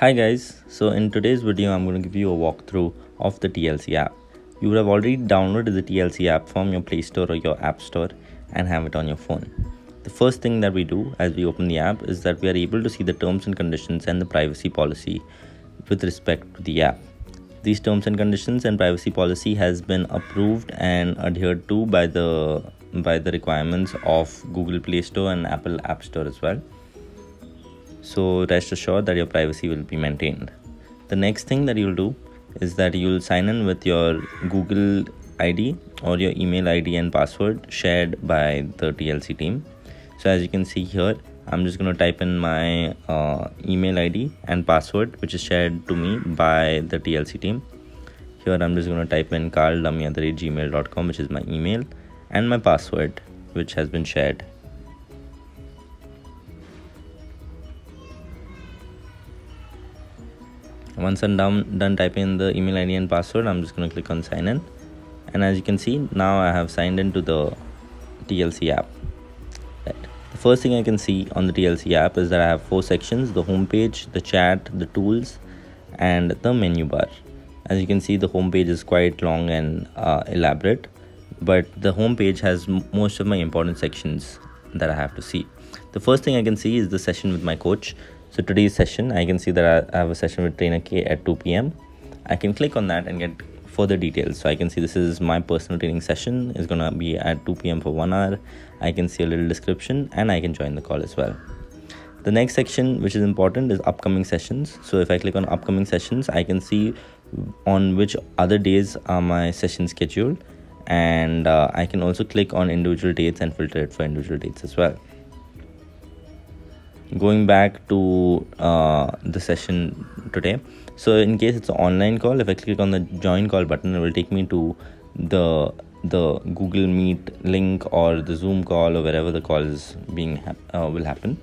Hi guys, so in today's video I'm going to give you a walkthrough of the TLC app. You would have already downloaded the TLC app from your Play Store or your App Store and have it on your phone. The first thing that we do as we open the app is that we are able to see the terms and conditions and the privacy policy with respect to the app. These terms and conditions and privacy policy has been approved and adhered to by the requirements of Google Play Store and Apple App Store as well. So rest assured that your privacy will be maintained. The next thing that you'll do is that you'll sign in with your Google ID or your email ID and password shared by the TLC team. So as you can see here, I'm just going to type in my email ID and password, which is shared to me by the TLC team. Here I'm just going to type in carldummy@gmail.com, which is my email, and my password, which has been shared. Once I'm done typing in the email ID and password, I'm just going to click on sign in. And as you can see, now I have signed into the TLC app. Right. The first thing I can see on the TLC app is that I have 4 sections: the home page, the chat, the tools, and the menu bar. As you can see, the home page is quite long and elaborate, but the home page has most of my important sections that I have to see. The first thing I can see is the session with my coach. So today's session, I can see that I have a session with Trainer K at 2 p.m. I can click on that and get further details. So I can see this is my personal training session. It's going to be at 2 p.m. for 1 hour. I can see a little description and I can join the call as well. The next section, which is important, is upcoming sessions. So if I click on upcoming sessions, I can see on which other days are my sessions scheduled. And I can also click on individual dates and filter it for individual dates as well. Going back to the session today, so in case it's an online call, if I click on the join call button, it will take me to the Google Meet link or the Zoom call or wherever the call is being will happen,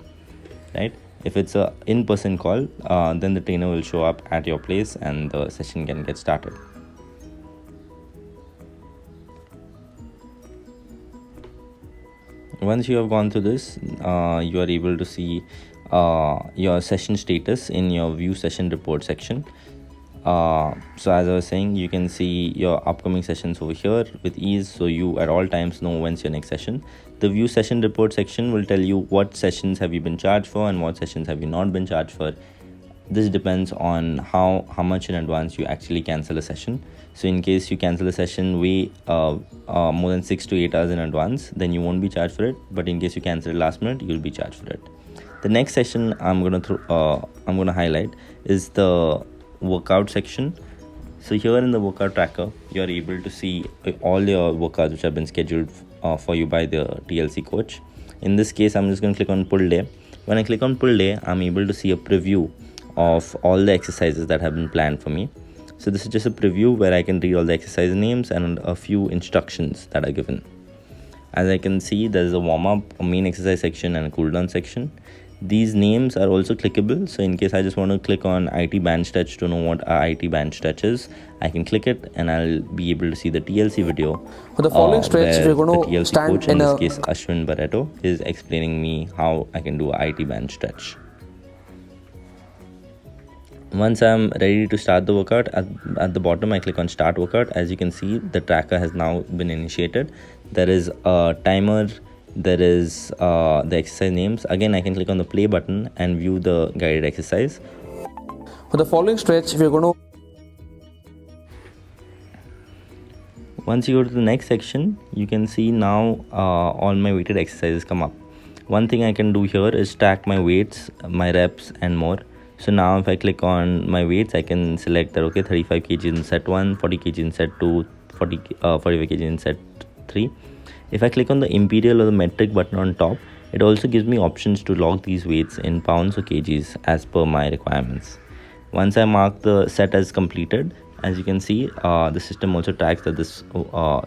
right? If it's a in-person call, then the trainer will show up at your place and the session can get started. Once you have gone through this, you are able to see your session status in your view session report section. So as I was saying, you can see your upcoming sessions over here with ease, so you at all times know when's your next session. The view session report section will tell you what sessions have you been charged for and what sessions have you not been charged for. This depends on how much in advance you actually cancel a session. So in case you cancel a session way more than 6 to 8 hours in advance, then you won't be charged for it. But in case you cancel it last minute, you'll be charged for it. The next session I'm gonna highlight is the workout section. So here in the workout tracker, you're able to see all your workouts which have been scheduled for you by the TLC coach. In this case, I'm just going to click on pull day. When I click on pull day, I'm able to see a preview of all the exercises that have been planned for me. So this is just a preview where I can read all the exercise names and a few instructions that are given. As I can see, there's a warm-up, a main exercise section, and a cool-down section. These names are also clickable. So in case I just want to click on IT band stretch to know what a IT band stretch is, I can click it and I'll be able to see the TLC video. For the following stretch, we're going to stand coach, in this case Ashwin Barreto, is explaining me how I can do a IT band stretch. Once I'm ready to start the workout, at the bottom I click on start workout. As you can see, the tracker has now been initiated. There is a timer, there is the exercise names. Again, I can click on the play button and view the guided exercise. For the following stretch, we're going to... Once you go to the next section, you can see now all my weighted exercises come up. One thing I can do here is track my weights, my reps and more. So now if I click on my weights, I can select that, okay, 35 kg in set 1, 40 kg in set 2, 45 kg in set 3. If I click on the imperial or the metric button on top, it also gives me options to log these weights in pounds or kgs as per my requirements. Once I mark the set as completed, as you can see, the system also tracks that this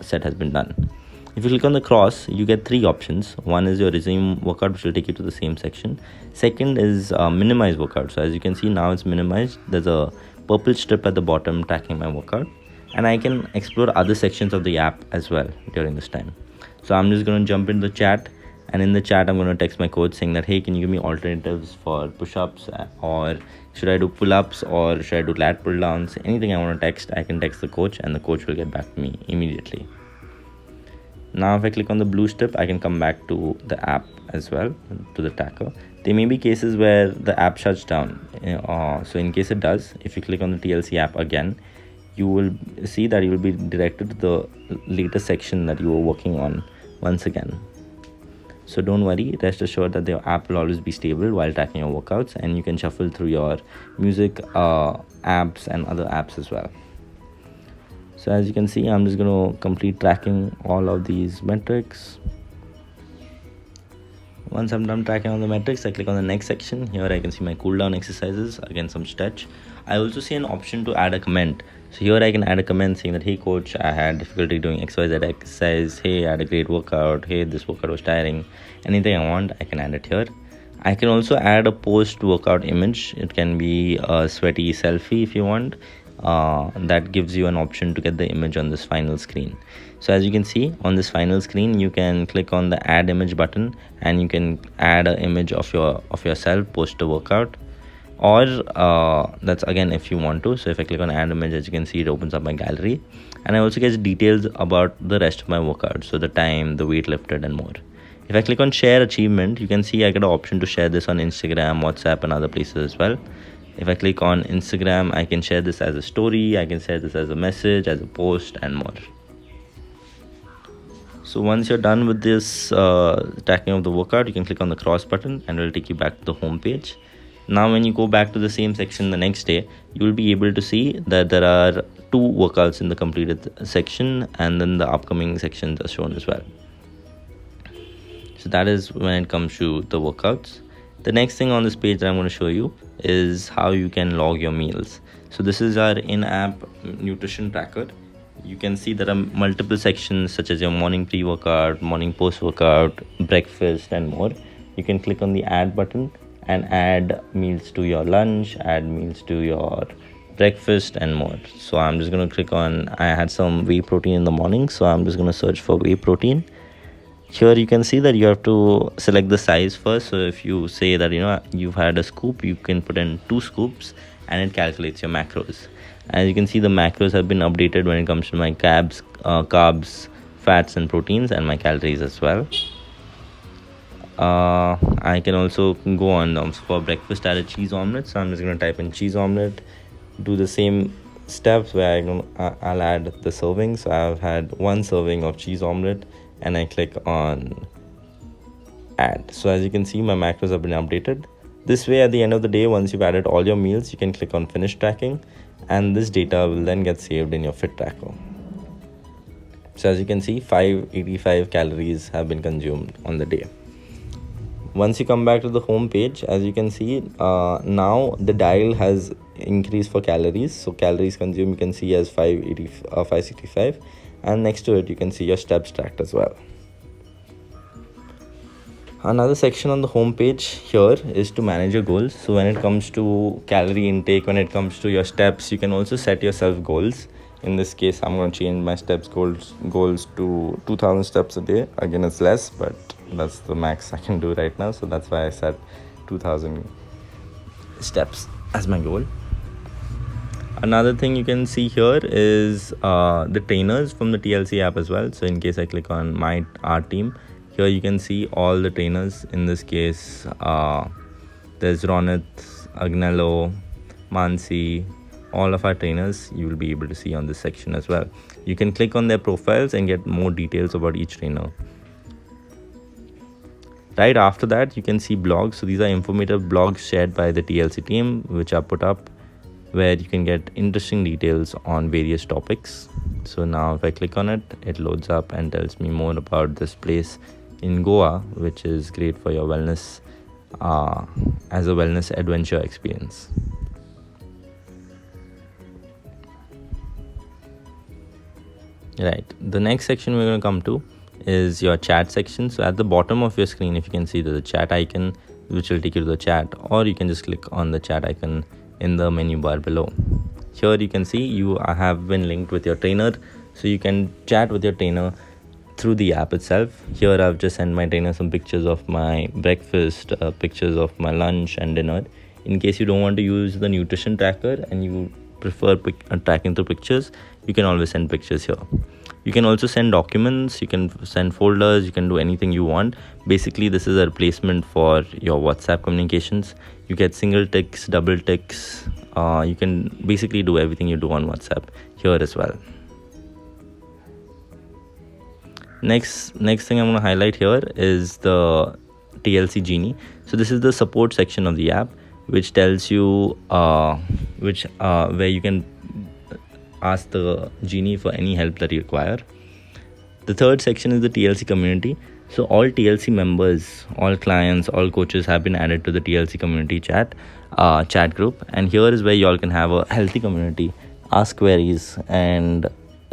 set has been done. If you click on the cross, you get 3 options. One is your resume workout, which will take you to the same section. Second is minimize workout. So as you can see, now it's minimized. There's a purple strip at the bottom tracking my workout. And I can explore other sections of the app as well during this time. So I'm just going to jump into the chat. And in the chat, I'm going to text my coach saying that, hey, can you give me alternatives for push-ups or should I do pull-ups or should I do lat pull downs, anything I want to text, I can text the coach and the coach will get back to me immediately. Now if I click on the blue strip, I can come back to the app as well, to the tracker. There may be cases where the app shuts down, so in case it does, if you click on the TLC app again, you will see that you will be directed to the latest section that you were working on once again. So don't worry, rest assured that the app will always be stable while tracking your workouts, and you can shuffle through your music apps and other apps as well. So as you can see, I'm just going to complete tracking all of these metrics. Once I'm done tracking all the metrics, I click on the next section. Here I can see my cool down exercises, again some stretch. I also see an option to add a comment. So here I can add a comment saying that, hey coach, I had difficulty doing XYZ exercise. Hey, I had a great workout. Hey, this workout was tiring. Anything I want, I can add it here. I can also add a post-workout image. It can be a sweaty selfie if you want. That gives you an option to get the image on this final screen. So as you can see on this final screen, you can click on the add image button and you can add an image of yourself post a workout, or that's again if you want to. So if I click on add image, as you can see, it opens up my gallery, and I also get details about the rest of my workout, so the time, the weight lifted and more. If I click on share achievement, you can see I get an option to share this on Instagram, WhatsApp and other places as well. If I click on Instagram, I can share this as a story, I can share this as a message, as a post and more. So once you're done with this tracking of the workout, you can click on the cross button and it will take you back to the home page. Now when you go back to the same section the next day, you will be able to see that there are 2 workouts in the completed section, and then the upcoming sections are shown as well. So that is when it comes to the workouts. The next thing on this page that I'm going to show you is how you can log your meals. So this is our in-app nutrition tracker. You can see there are multiple sections such as your morning pre-workout, morning post-workout, breakfast and more. You can click on the add button and add meals to your lunch, add meals to your breakfast and more. So I'm just going to click on, I had some whey protein in the morning, so I'm just going to search for whey protein. Here you can see that you have to select the size first. So if you say that you've had a scoop, you can put in 2 scoops and it calculates your macros. As you can see, the macros have been updated when it comes to my carbs, fats and proteins, and my calories as well. I can also go on for breakfast, add a cheese omelette. So I'm just going to type in cheese omelette, do the same steps where I'll add the serving. So I've had 1 serving of cheese omelette and I click on add. So as you can see, my macros have been updated. This way, at the end of the day, once you've added all your meals, you can click on finish tracking, and this data will then get saved in your fit tracker. So as you can see, 585 calories have been consumed on the day. Once you come back to the home page, as you can see, now the dial has increased for calories. So calories consumed you can see as 565, and next to it you can see your steps tracked as well. Another section on the home page here is to manage your goals. So when it comes to calorie intake, when it comes to your steps, you can also set yourself goals. In this case, I'm going to change my steps goals to 2000 steps a day. Again, it's less, but that's the max I can do right now. So that's why I set 2000 steps as my goal. Another thing you can see here is the trainers from the TLC app as well. So in case I click on our team, here you can see all the trainers. In this case, there's Ronit, Agnello, Mansi, all of our trainers you will be able to see on this section as well. You can click on their profiles and get more details about each trainer. Right after that, you can see blogs. So these are informative blogs shared by the TLC team, which are put up where you can get interesting details on various topics. So now if I click on it, it loads up and tells me more about this place in Goa, which is great for your wellness as a wellness adventure experience. Right, the next section we're going to come to is your chat section. So at the bottom of your screen, if you can see, there's a chat icon which will take you to the chat, or you can just click on the chat icon in the menu bar below. Here you can see you have been linked with your trainer, so you can chat with your trainer through the app itself. Here I've just sent my trainer some pictures of my breakfast, pictures of my lunch and dinner. In case you don't want to use the nutrition tracker and you prefer tracking through pictures, you can always send pictures here. You can also send documents, you can send folders, you can do anything you want. Basically, this is a replacement for your WhatsApp communications. You get single ticks, double ticks. You can basically do everything you do on WhatsApp here as well. Next thing I'm going to highlight here is the TLC Genie. So this is the support section of the app, which tells you where you can ask the Genie for any help that you require. The third section is the TLC community. So all TLC members, all clients, all coaches have been added to the TLC community chat group, and here is where you all can have a healthy community, ask queries, and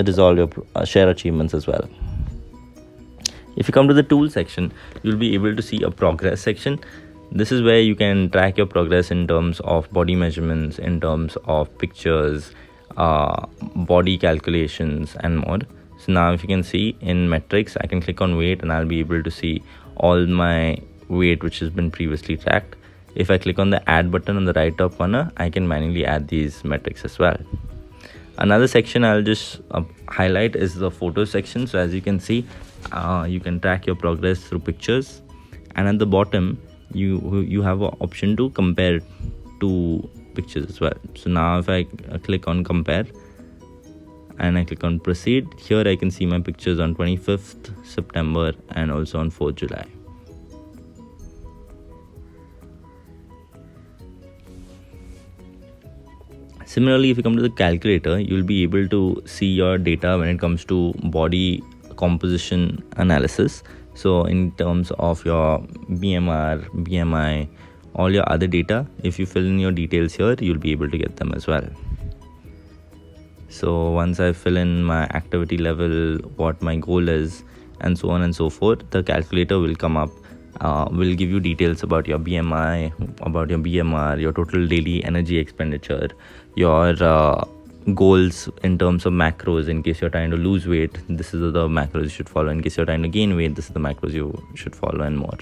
resolve your share achievements as well. If you come to the tools section, you'll be able to see a progress section. This is where you can track your progress in terms of body measurements, in terms of pictures, body calculations, and more. So now if you can see in metrics, I can click on weight and I'll be able to see all my weight which has been previously tracked. If I click on the add button on the right top corner, I can manually add these metrics as well. Another section I'll just highlight is the photo section. So as you can see, you can track your progress through pictures, and at the bottom you have an option to compare two pictures as well. So now if I click on compare and I click on proceed, here I can see my pictures on 25th September and also on 4th July. Similarly, if you come to the calculator, you'll be able to see your data when it comes to body composition analysis. So in terms of your BMR, BMI, all your other data, if you fill in your details here, you'll be able to get them as well. So once I fill in my activity level, what my goal is, and so on and so forth, the calculator will come up, will give you details about your BMI, about your BMR, your total daily energy expenditure, your goals in terms of macros. In case you're trying to lose weight, this is the macros you should follow. In case you're trying to gain weight, this is the macros you should follow, and more.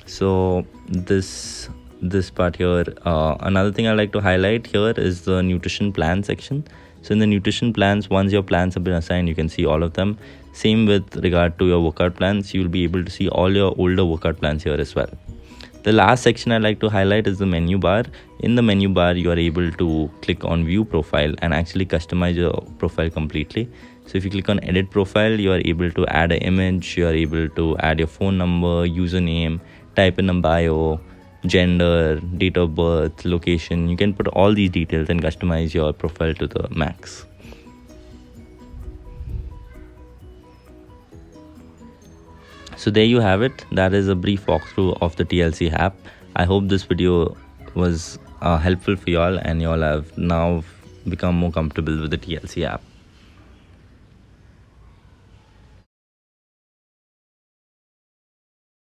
So this part here, another thing I like to highlight here is the nutrition plan section. So in the nutrition plans, once your plans have been assigned, you can see all of them. Same with regard to your workout plans, you'll be able to see all your older workout plans here as well. The last section I like to highlight is the menu bar. In the menu bar, you are able to click on view profile and actually customize your profile completely. So if you click on edit profile, you are able to add an image, you are able to add your phone number, username, type in a bio, gender, date of birth, location. You can put all these details and customize your profile to the max. So there you have it. That is a brief walkthrough of the TLC app. I hope this video was helpful for y'all and y'all have now become more comfortable with the TLC app.